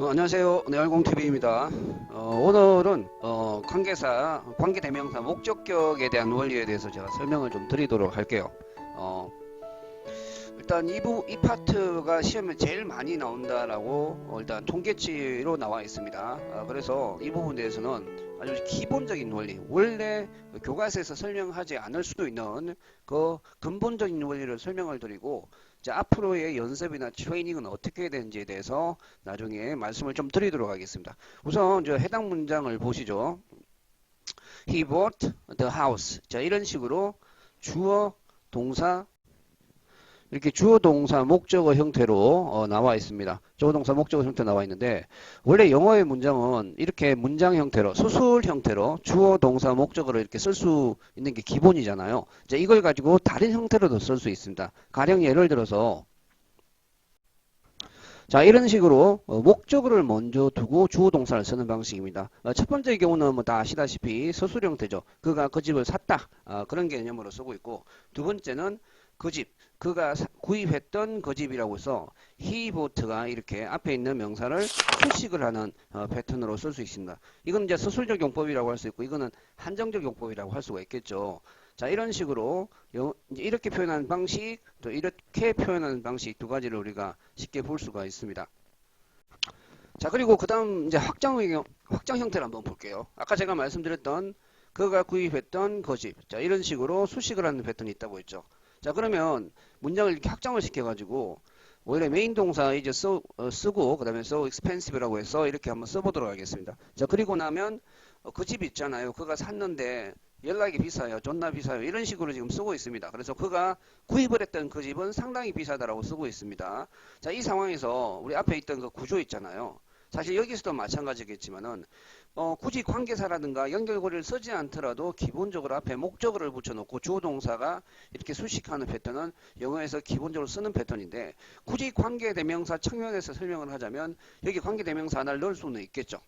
안녕하세요. 네알공TV입니다. 오늘은 관계사, 관계대명사 목적격에 대한 원리에 대해서 제가 설명을 좀 드리도록 할게요. 어, 일단 이 파트가 시험에 제일 많이 나온다라고 일단 통계치로 나와 있습니다. 그래서 이 부분에 대해서는 아주 기본적인 원리, 원래 교과서에서 설명하지 않을 수도 있는 그 근본적인 원리를 설명을 드리고, 이제 앞으로의 연습이나 트레이닝은 어떻게 해야 되는지에 대해서 나중에 말씀을 좀 드리도록 하겠습니다. 우선 저 해당 문장을 보시죠. He bought the house. 자, 이런 식으로 주어, 동사, 이렇게 주어 동사 목적어 형태로 나와 있습니다. 주어 동사 목적어 형태 나와 있는데, 원래 영어의 문장은 이렇게 문장 형태로 수술 형태로 주어 동사 목적어를 이렇게 쓸 수 있는 게 기본이잖아요. 이제 이걸 가지고 다른 형태로도 쓸 수 있습니다. 가령 예를 들어서 자, 이런 식으로 목적어를 먼저 두고 주어 동사를 쓰는 방식입니다. 첫 번째 경우는 뭐 다 아시다시피 서술 형태죠. 그가 그 집을 샀다. 그런 개념으로 쓰고 있고, 두 번째는 그 집, 그가 구입했던 그 집이라고 해서 he bought가 이렇게 앞에 있는 명사를 수식을 하는 패턴으로 쓸 수 있습니다. 이건 이제 서술적 용법이라고 할 수 있고, 이거는 한정적 용법이라고 할 수가 있겠죠. 자, 이런 식으로 이제 이렇게 표현하는 방식, 또 이렇게 표현하는 방식 두 가지를 우리가 쉽게 볼 수가 있습니다. 자, 그리고 그 다음 이제 확장 형태를 한번 볼게요. 아까 제가 말씀드렸던 그가 구입했던 그 집. 자, 이런 식으로 수식을 하는 패턴이 있다고 했죠. 자, 그러면 문장을 이렇게 확장을 시켜가지고 원래 메인 동사 이제 쓰고 그 다음에 so expensive라고 해서 이렇게 한번 써보도록 하겠습니다. 자, 그리고 나면 그 집 있잖아요. 그가 샀는데 연락이 비싸요. 존나 비싸요. 이런 식으로 지금 쓰고 있습니다. 그래서 그가 구입을 했던 그 집은 상당히 비싸다라고 쓰고 있습니다. 자, 이 상황에서 우리 앞에 있던 그 구조 있잖아요. 사실 여기서도 마찬가지겠지만은 굳이 관계사라든가 연결고리를 쓰지 않더라도 기본적으로 앞에 목적어를 붙여놓고 주어 동사가 이렇게 수식하는 패턴은 영어에서 기본적으로 쓰는 패턴인데, 굳이 관계대명사 측면에서 설명을 하자면 여기 관계대명사 하나를 넣을 수는 있겠죠.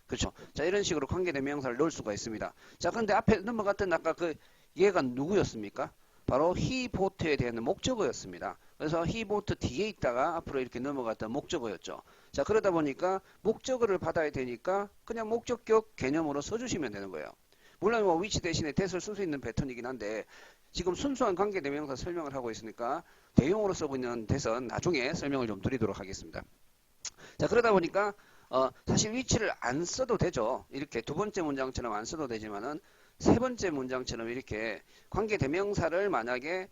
그렇죠. 자, 이런 식으로 관계대명사를 넣을 수가 있습니다. 자, 그런데 앞에 넘어갔던 아까 그 얘가 누구였습니까? 바로 he bought에 대한 목적어였습니다. 그래서 he bought 뒤에 있다가 앞으로 이렇게 넘어갔던 목적어였죠. 자, 그러다 보니까 목적어를 받아야 되니까 그냥 목적격 개념으로 써주시면 되는 거예요. 물론 뭐 which 대신에 that을 쓸 수 있는 패턴이긴 한데, 지금 순수한 관계대명사 설명을 하고 있으니까 대용어로 쓰고 있는 that은 나중에 설명을 좀 드리도록 하겠습니다. 자, 그러다 보니까 사실 위치를 안 써도 되죠. 이렇게 두 번째 문장처럼 안 써도 되지만은 세 번째 문장처럼 이렇게 관계대명사를 만약에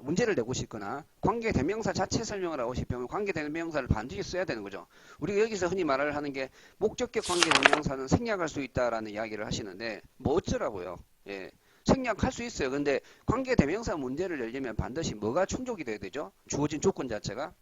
문제를 내고 싶거나 관계대명사 자체 설명을 하고 싶으면 관계대명사를 반드시 써야 되는 거죠. 우리가 여기서 흔히 말을 하는 게 목적격 관계대명사는 생략할 수 있다라는 이야기를 하시는데, 뭐 어쩌라고요. 예. 생략할 수 있어요. 근데 관계대명사 문제를 내려면 반드시 뭐가 충족이 돼야 되죠? 주어진 조건 자체가.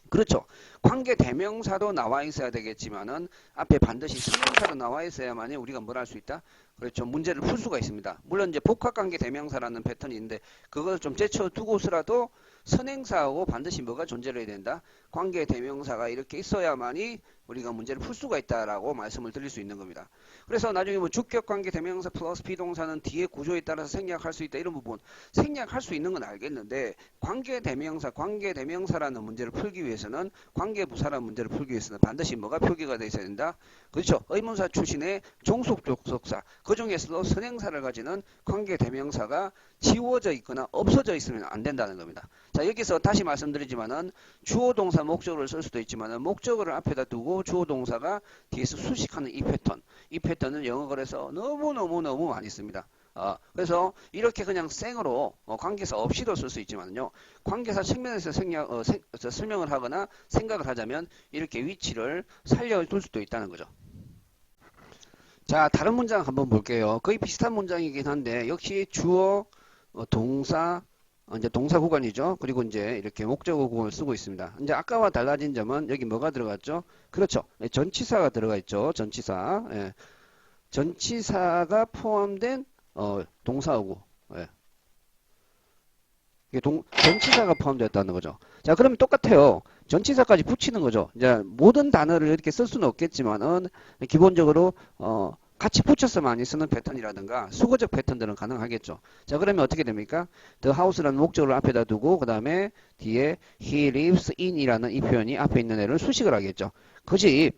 그렇죠. 관계 대명사도 나와 있어야 되겠지만은 앞에 반드시 수명사도 나와 있어야만이 우리가 뭘 할 수 있다? 그렇죠. 문제를 풀 수가 있습니다. 물론 이제 복합관계 대명사라는 패턴이 있는데 그걸 좀 제쳐두고서라도 선행사하고 반드시 뭐가 존재를 해야 된다? 관계 대명사가 이렇게 있어야만이 우리가 문제를 풀 수가 있다라고 말씀을 드릴 수 있는 겁니다. 그래서 나중에 뭐 주격 관계 대명사 플러스 비동사는 뒤에 구조에 따라서 생략할 수 있다, 이런 부분 생략할 수 있는 건 알겠는데, 관계 대명사라는 문제를 풀기 위해서는 관계부사라는 문제를 풀기 위해서는 반드시 뭐가 표기가 되어 있어야 된다? 그렇죠. 의문사 출신의 종속 접속사, 그 중에서도 선행사를 가지는 관계 대명사가 지워져 있거나 없어져 있으면 안 된다는 겁니다. 자, 여기서 다시 말씀드리지만은 주어 동사 목적어를 쓸 수도 있지만은 목적어를 앞에다 두고 주어 동사가 뒤에서 수식하는 이 패턴은 영어글에서 너무너무 많이 씁니다. 그래서 이렇게 그냥 생으로 관계사 없이도 쓸 수 있지만요. 관계사 측면에서 설명을 하거나 생각을 하자면 이렇게 위치를 살려둘 수도 있다는 거죠. 자, 다른 문장 한번 볼게요. 거의 비슷한 문장이긴 한데 역시 주어, 동사, 이제 동사 구간이죠. 그리고 이제 이렇게 목적어 구간을 쓰고 있습니다. 이제 아까와 달라진 점은 여기 뭐가 들어갔죠? 그렇죠. 전치사가 들어가 있죠. 전치사. 예. 전치사가 포함된 동사하고, 예. 이게 전치사가 포함되었다는 거죠. 자, 그러면 똑같아요. 전치사까지 붙이는 거죠. 이제 모든 단어를 이렇게 쓸 수는 없겠지만은 기본적으로 같이 붙여서 많이 쓰는 패턴이라든가 수거적 패턴들은 가능하겠죠. 자, 그러면 어떻게 됩니까? The house라는 목적어를 앞에다 두고 그 다음에 뒤에 he lives in이라는 이 표현이 앞에 있는 애를 수식을 하겠죠. 그 집,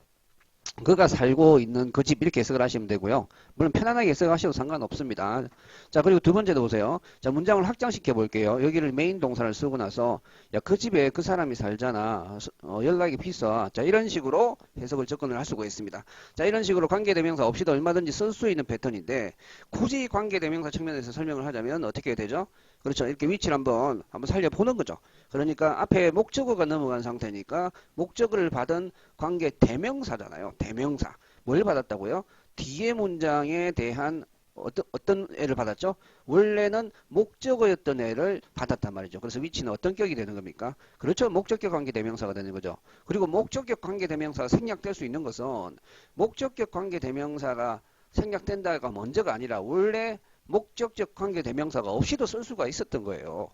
그가 살고 있는 그 집 이렇게 해석을 하시면 되고요. 물론 편안하게 해석하셔도 상관없습니다. 자, 그리고 두 번째도 보세요. 자, 문장을 확장시켜 볼게요. 여기를 메인 동사를 쓰고 나서 야, 그 집에 그 사람이 살잖아. 연락이 비싸. 자, 이런 식으로 해석을 접근을 할 수가 있습니다. 자, 이런 식으로 관계대명사 없이도 얼마든지 쓸 수 있는 패턴인데 굳이 관계대명사 측면에서 설명을 하자면 어떻게 되죠? 그렇죠. 이렇게 위치를 한번 살려보는 거죠. 그러니까 앞에 목적어가 넘어간 상태니까 목적어를 받은 관계 대명사잖아요. 대명사. 뭘 받았다고요? 뒤에 문장에 대한 어떤 애를 받았죠? 원래는 목적어였던 애를 받았단 말이죠. 그래서 위치는 어떤 격이 되는 겁니까? 그렇죠. 목적격 관계 대명사가 되는 거죠. 그리고 목적격 관계 대명사가 생략될 수 있는 것은 목적격 관계 대명사가 생략된다가 먼저가 아니라 원래 목적적 관계 대명사가 없이도 쓸 수가 있었던 거예요.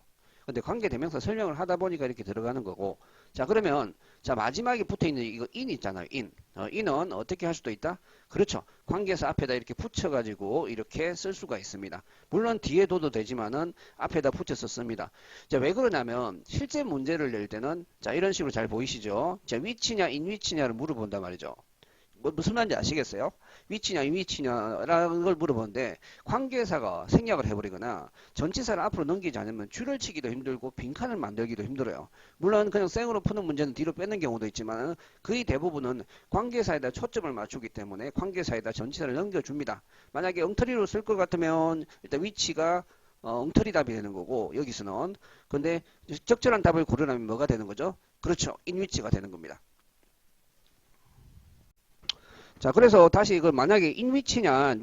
근데 관계 대명사 설명을 하다 보니까 이렇게 들어가는 거고. 자, 그러면 자, 마지막에 붙어 있는 이거 in 있잖아요. in. in은 어떻게 할 수도 있다? 그렇죠. 관계사 앞에다 이렇게 붙여 가지고 이렇게 쓸 수가 있습니다. 물론 뒤에 둬도 되지만은 앞에다 붙여서 씁니다. 자, 왜 그러냐면 실제 문제를 낼 때는 자, 이런 식으로 잘 보이시죠? 자, 위치냐 in 위치냐를 물어본단 말이죠. 무슨 말인지 아시겠어요? 위치냐 위치냐라는 걸 물어보는데 관계사가 생략을 해버리거나 전치사를 앞으로 넘기지 않으면 줄을 치기도 힘들고 빈칸을 만들기도 힘들어요. 물론 그냥 생으로 푸는 문제는 뒤로 빼는 경우도 있지만 거의 대부분은 관계사에다 초점을 맞추기 때문에 관계사에다 전치사를 넘겨줍니다. 만약에 엉터리로 쓸 것 같으면 일단 위치가 엉터리 답이 되는 거고 여기서는 근데 적절한 답을 고르려면 뭐가 되는 거죠? 그렇죠. 인위치가 되는 겁니다. 자, 그래서 다시 그 만약에 인 위치냐,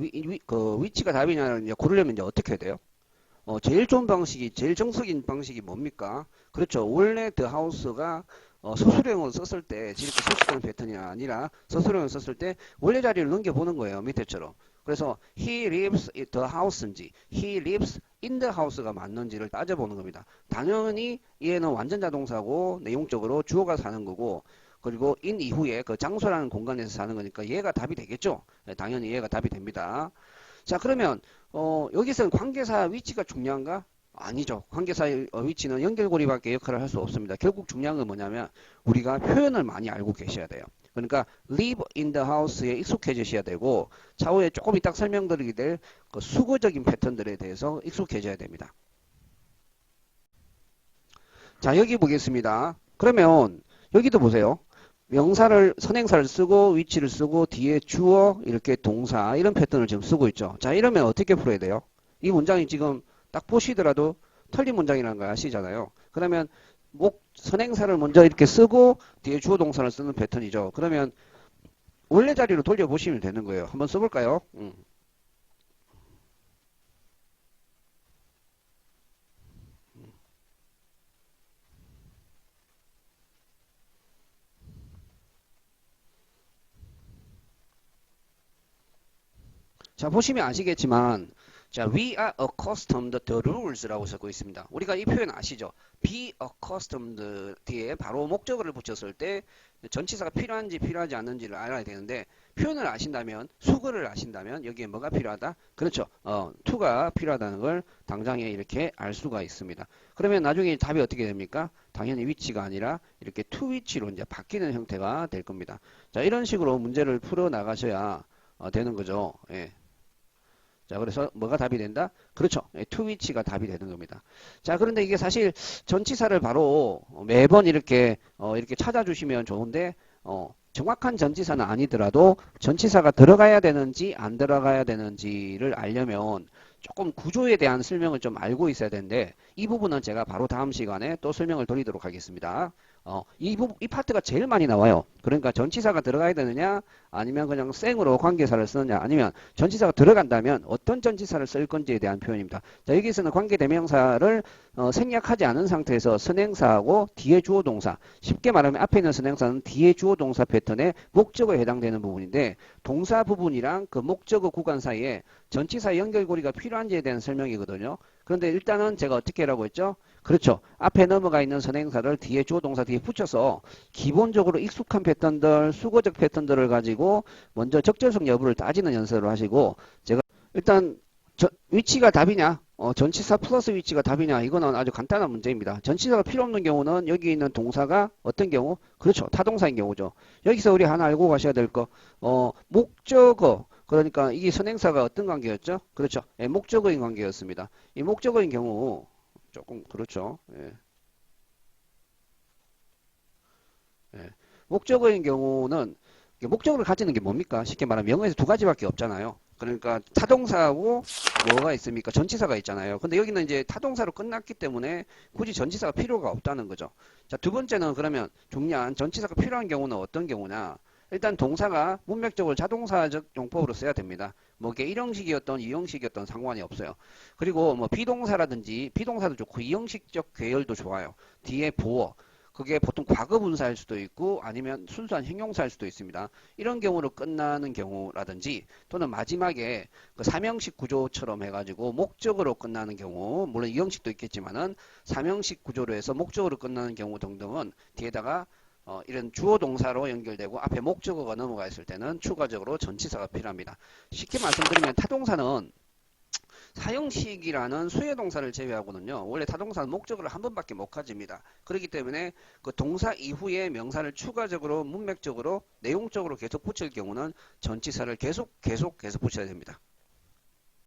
그 위치가 답이냐를 이제 고르려면 이제 어떻게 해야 돼요? 제일 좋은 방식이, 제일 정석인 방식이 뭡니까? 그렇죠. 원래 the house가 서술형으로 썼을 때, 이렇게 수식하는 패턴이 아니라 서술형을 썼을 때 원래 자리를 넘겨보는 거예요. 밑에처럼. 그래서 he lives in the house인지 he lives in the house가 맞는지를 따져보는 겁니다. 당연히 얘는 완전 자동사고 내용적으로 주어가 사는 거고 그리고 in 이후에 그 장소라는 공간에서 사는 거니까 얘가 답이 되겠죠. 네, 당연히 얘가 답이 됩니다. 자, 그러면 여기서는 관계사 위치가 중요한가? 아니죠. 관계사의 위치는 연결고리밖에 역할을 할 수 없습니다. 결국 중요한 건 뭐냐면 우리가 표현을 많이 알고 계셔야 돼요. 그러니까 live in the house에 익숙해지셔야 되고 차후에 조금 이따 설명드리게 될 그 수거적인 패턴들에 대해서 익숙해져야 됩니다. 자, 여기 보겠습니다. 그러면 여기도 보세요. 명사를 선행사를 쓰고 위치를 쓰고 뒤에 주어 이렇게 동사 이런 패턴을 지금 쓰고 있죠. 자, 이러면 어떻게 풀어야 돼요? 이 문장이 지금 딱 보시더라도 틀린 문장이라는 걸 아시잖아요. 그러면 선행사를 먼저 이렇게 쓰고 뒤에 주어 동사를 쓰는 패턴이죠. 그러면 원래 자리로 돌려보시면 되는 거예요. 한번 써볼까요? 자, 보시면 아시겠지만 자, we are accustomed to rules라고 적고 있습니다. 우리가 이 표현 아시죠? be accustomed 뒤에 바로 목적어를 붙였을 때 전치사가 필요한지 필요하지 않는지를 알아야 되는데 표현을 아신다면 수거를 아신다면 여기에 뭐가 필요하다? 그렇죠. to가 필요하다는 걸 당장에 이렇게 알 수가 있습니다. 그러면 나중에 답이 어떻게 됩니까? 당연히 위치가 아니라 이렇게 to 위치로 이제 바뀌는 형태가 될 겁니다. 자, 이런 식으로 문제를 풀어 나가셔야 되는 거죠. 예. 자, 그래서 뭐가 답이 된다? 그렇죠. to 위치가 답이 되는 겁니다. 자, 그런데 이게 사실 전치사를 바로 매번 이렇게 찾아주시면 좋은데 정확한 전치사는 아니더라도 전치사가 들어가야 되는지 안 들어가야 되는지를 알려면 조금 구조에 대한 설명을 좀 알고 있어야 되는데 이 부분은 제가 바로 다음 시간에 또 설명을 드리도록 하겠습니다. 이 파트가 제일 많이 나와요. 그러니까 전치사가 들어가야 되느냐 아니면 그냥 생으로 관계사를 쓰느냐 아니면 전치사가 들어간다면 어떤 전치사를 쓸 건지에 대한 표현입니다. 자, 여기서는 관계대명사를 생략하지 않은 상태에서 선행사하고 뒤에 주어 동사 쉽게 말하면 앞에 있는 선행사는 뒤에 주어 동사 패턴의 목적어에 해당되는 부분인데 동사 부분이랑 그 목적어 구간 사이에 전치사 연결고리가 필요한지에 대한 설명이거든요. 그런데 일단은 제가 어떻게 하라고 했죠? 그렇죠. 앞에 넘어가 있는 선행사를 뒤에 주어 동사 뒤에 붙여서 기본적으로 익숙한 패턴들, 수거적 패턴들을 가지고 먼저 적절성 여부를 따지는 연습을 하시고 제가 일단 위치가 답이냐? 전치사 플러스 위치가 답이냐? 이거는 아주 간단한 문제입니다. 전치사가 필요 없는 경우는 여기 있는 동사가 어떤 경우? 그렇죠. 타동사인 경우죠. 여기서 우리 하나 알고 가셔야 될 거, 목적어. 그러니까 이게 선행사가 어떤 관계였죠? 그렇죠. 예, 목적어인 관계였습니다. 이 목적어인 경우 조금 그렇죠. 예. 예. 목적어인 경우는 목적어를 가지는 게 뭡니까? 쉽게 말하면 명어에서 두 가지밖에 없잖아요. 그러니까 타동사하고 뭐가 있습니까? 전치사가 있잖아요. 근데 여기는 이제 타동사로 끝났기 때문에 굳이 전치사가 필요가 없다는 거죠. 자, 두 번째는 그러면 중요한 전치사가 필요한 경우는 어떤 경우냐? 일단 동사가 문맥적으로 자동사적 용법으로 써야 됩니다. 뭐 이게 1형식이었던 2형식이었던 상관이 없어요. 그리고 뭐 비동사라든지 비동사도 좋고 2형식적 계열도 좋아요. 뒤에 보어 그게 보통 과거 분사일 수도 있고 아니면 순수한 형용사일 수도 있습니다. 이런 경우로 끝나는 경우라든지 또는 마지막에 그 삼형식 구조처럼 해가지고 목적으로 끝나는 경우 물론 이형식도 있겠지만은 삼형식 구조로 해서 목적으로 끝나는 경우 등등은 뒤에다가 이런 주어 동사로 연결되고 앞에 목적어가 넘어가 있을 때는 추가적으로 전치사가 필요합니다. 쉽게 말씀드리면 타동사는 사형식이라는 수혜동사를 제외하고는요. 원래 타동사는 목적어를 한 번밖에 못 가집니다. 그렇기 때문에 그 동사 이후에 명사를 추가적으로 문맥적으로 내용적으로 계속 붙일 경우는 전치사를 계속 붙여야 됩니다.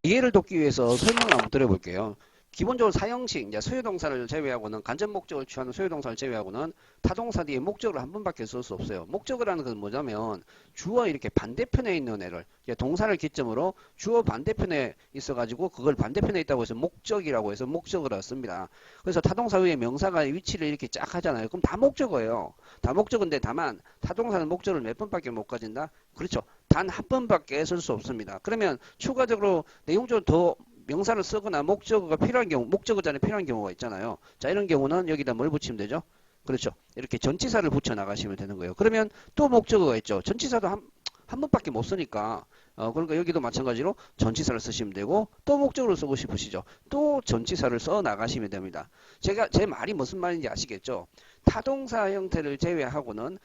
이해를 돕기 위해서 설명을 한번 드려볼게요. 기본적으로 사형식, 이제 소유동사를 제외하고는 간접 목적을 취하는 소유동사를 제외하고는 타동사 뒤에 목적을 한 번밖에 쓸 수 없어요. 목적어라는 것은 뭐냐면 주어 이렇게 반대편에 있는 애를 동사를 기점으로 주어 반대편에 있어가지고 그걸 반대편에 있다고 해서 목적이라고 해서 목적어라 씁니다. 그래서 타동사 위에 명사가 위치를 이렇게 쫙 하잖아요. 그럼 다 목적어예요. 다 목적어인데 다만 타동사는 목적을 몇 번밖에 못 가진다? 그렇죠. 단 한 번밖에 쓸 수 없습니다. 그러면 추가적으로 내용적으로 더 명사를 쓰거나 목적어가 필요한 경우, 목적어 자리에 필요한 경우가 있잖아요. 자, 이런 경우는 여기다 뭘 붙이면 되죠? 그렇죠. 이렇게 전치사를 붙여 나가시면 되는 거예요. 그러면 또 목적어가 있죠. 전치사도 한 번밖에 못 쓰니까, 그러니까 여기도 마찬가지로 전치사를 쓰시면 되고, 또 목적어를 쓰고 싶으시죠. 또 전치사를 써 나가시면 됩니다. 제 말이 무슨 말인지 아시겠죠? 타동사 형태를 제외하고는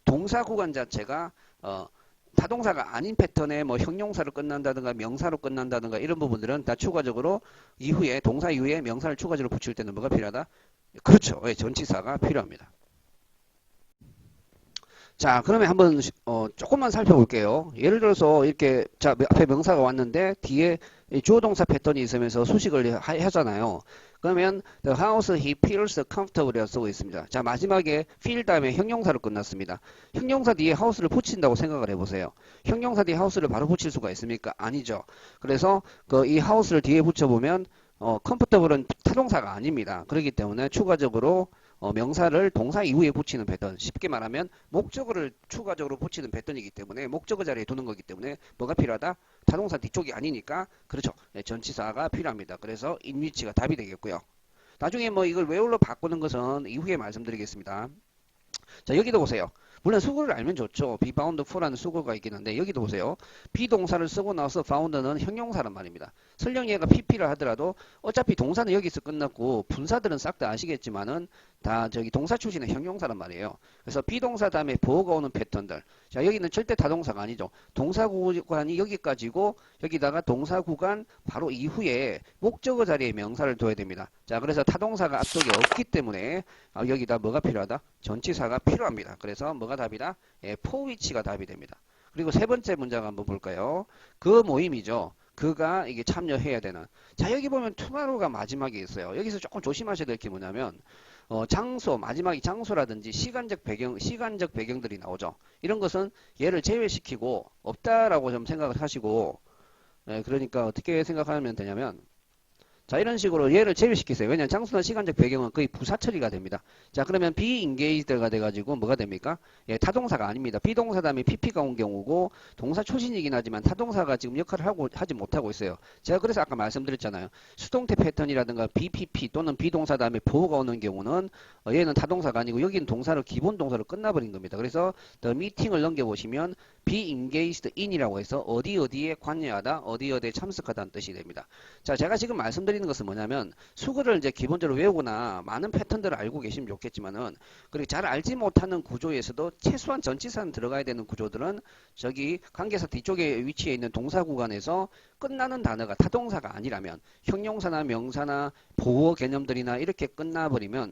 동사 구간 자체가, 타동사가 아닌 패턴에 뭐 형용사로 끝난다든가 명사로 끝난다든가 이런 부분들은 다 추가적으로 이후에 동사 이후에 명사를 추가적으로 붙일 때는 뭐가 필요하다? 그렇죠. 예, 전치사가 필요합니다. 자, 그러면 한번 조금만 살펴볼게요. 예를 들어서 이렇게 자 앞에 명사가 왔는데 뒤에 주어 동사 패턴이 있으면서 수식을 하잖아요. 그러면 the house he feels comfortable이라고 쓰고 있습니다. 자, 마지막에 feel 다음에 형용사로 끝났습니다. 형용사 뒤에 house를 붙인다고 생각을 해보세요. 형용사 뒤에 house를 바로 붙일 수가 있습니까? 아니죠. 그래서 이 house를 뒤에 붙여보면 comfortable은 타동사가 아닙니다. 그렇기 때문에 추가적으로 명사를 동사 이후에 붙이는 패턴, 쉽게 말하면 목적어를 추가적으로 붙이는 패턴이기 때문에 목적어 자리에 두는 거기 때문에 뭐가 필요하다? 타동사 뒤쪽이 아니니까 그렇죠. 네, 전치사가 필요합니다. 그래서 인위치가 답이 되겠고요. 나중에 뭐 이걸 외울로 바꾸는 것은 이후에 말씀드리겠습니다. 자, 여기도 보세요. 물론 수거를 알면 좋죠. be bound for라는 수거가 있긴 한데 여기도 보세요. 비동사를 쓰고 나서 found는 형용사란 말입니다. 설령 얘가 pp를 하더라도 어차피 동사는 여기서 끝났고 분사들은 싹 다 아시겠지만은 다 저기 동사 출신의 형용사란 말이에요. 그래서 비동사 다음에 보어가 오는 패턴들. 자, 여기는 절대 타동사가 아니죠. 동사 구간이 여기까지고 여기다가 동사 구간 바로 이후에 목적어 자리에 명사를 둬야 됩니다. 자, 그래서 타동사가 앞쪽에 없기 때문에 여기다 뭐가 필요하다? 전치사가 필요합니다. 그래서 뭐가 답이다? 예, 포위치가 답이 됩니다. 그리고 세 번째 문장 한번 볼까요? 그 모임이죠. 그가 이게 참여해야 되는. 자, 여기 보면 투마로가 마지막에 있어요. 여기서 조금 조심하셔야 될 게 뭐냐면 장소, 마지막이 장소라든지 시간적 배경들이 나오죠. 이런 것은 얘를 제외시키고 없다라고 좀 생각을 하시고, 그러니까 어떻게 생각하면 되냐면, 자, 이런 식으로 얘를 제외시키세요. 왜냐하면 장수나 시간적 배경은 거의 부사 처리가 됩니다. 자, 그러면 be engaged가 돼가지고 뭐가 됩니까? 예, 타동사가 아닙니다. 비동사 다음에 pp가 온 경우고 동사 초신이긴 하지만 타동사가 지금 역할을 하지 못하고 있어요. 제가 그래서 아까 말씀드렸잖아요. 수동태 패턴이라든가 bpp 또는 비동사 다음에 보호가 오는 경우는 얘는 타동사가 아니고 여기는 동사를 기본 동사로 끝나버린 겁니다. 그래서 the meeting을 넘겨보시면 be engaged in이라고 해서 어디에 관여하다, 어디에 참석하다는 뜻이 됩니다. 자, 제가 지금 말씀드리는 것은 뭐냐면 수거를 이제 기본적으로 외우거나 많은 패턴들을 알고 계시면 좋겠지만은 그리고 잘 알지 못하는 구조에서도 최소한 전치사는 들어가야 되는 구조들은 저기 관계사 뒤쪽에 위치해 있는 동사 구간에서 끝나는 단어가 타동사가 아니라면 형용사나 명사나 보호 개념들이나 이렇게 끝나버리면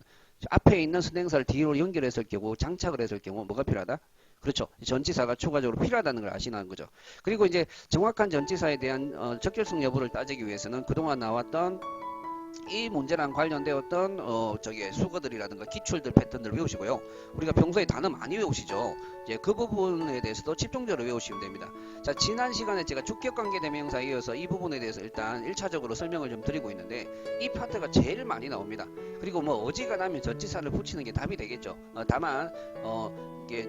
앞에 있는 선행사를 뒤로 연결했을 경우 장착을 했을 경우 뭐가 필요하다? 그렇죠. 전치사가 추가적으로 필요하다는 걸 아시는 거죠. 그리고 이제 정확한 전치사에 대한 적절성 여부를 따지기 위해서는 그동안 나왔던 이 문제랑 관련되었던 저기 수거들이라든가 기출들 패턴들을 외우시고요. 우리가 평소에 단어 많이 외우시죠. 이제 그 부분에 대해서도 집중적으로 외우시면 됩니다. 자, 지난 시간에 제가 주격관계대명사에 이어서 이 부분에 대해서 일단 1차적으로 설명을 좀 드리고 있는데 이 파트가 제일 많이 나옵니다. 그리고 뭐 어지간하면 전치사를 붙이는 게 답이 되겠죠. 다만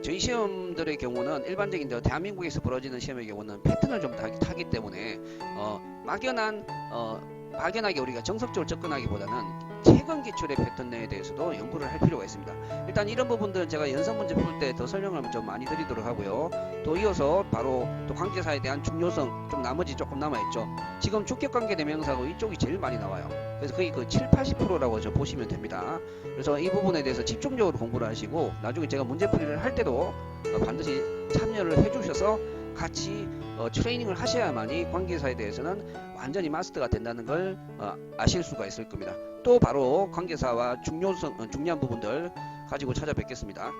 저희 시험들의 경우는 일반적인 대한민국에서 벌어지는 시험의 경우는 패턴을 좀 타기 때문에 막연하게 우리가 정석적으로 접근하기보다는 최근 기출의 패턴에 대해서도 연구를 할 필요가 있습니다. 일단 이런 부분들은 제가 연습 문제 풀 때 더 설명을 좀 많이 드리도록 하고요. 또 이어서 바로 또 관계사에 대한 중요성 좀 나머지 조금 남아있죠. 지금 주격관계 대명사고 이쪽이 제일 많이 나와요. 그래서 거의 그 7, 80%라고 보시면 됩니다. 그래서 이 부분에 대해서 집중적으로 공부를 하시고 나중에 제가 문제풀이를 할 때도 반드시 참여를 해주셔서 같이 트레이닝을 하셔야만이 관계사에 대해서는 완전히 마스터가 된다는 걸 아실 수가 있을 겁니다. 또 바로 관계사와 중요한 부분들 가지고 찾아뵙겠습니다.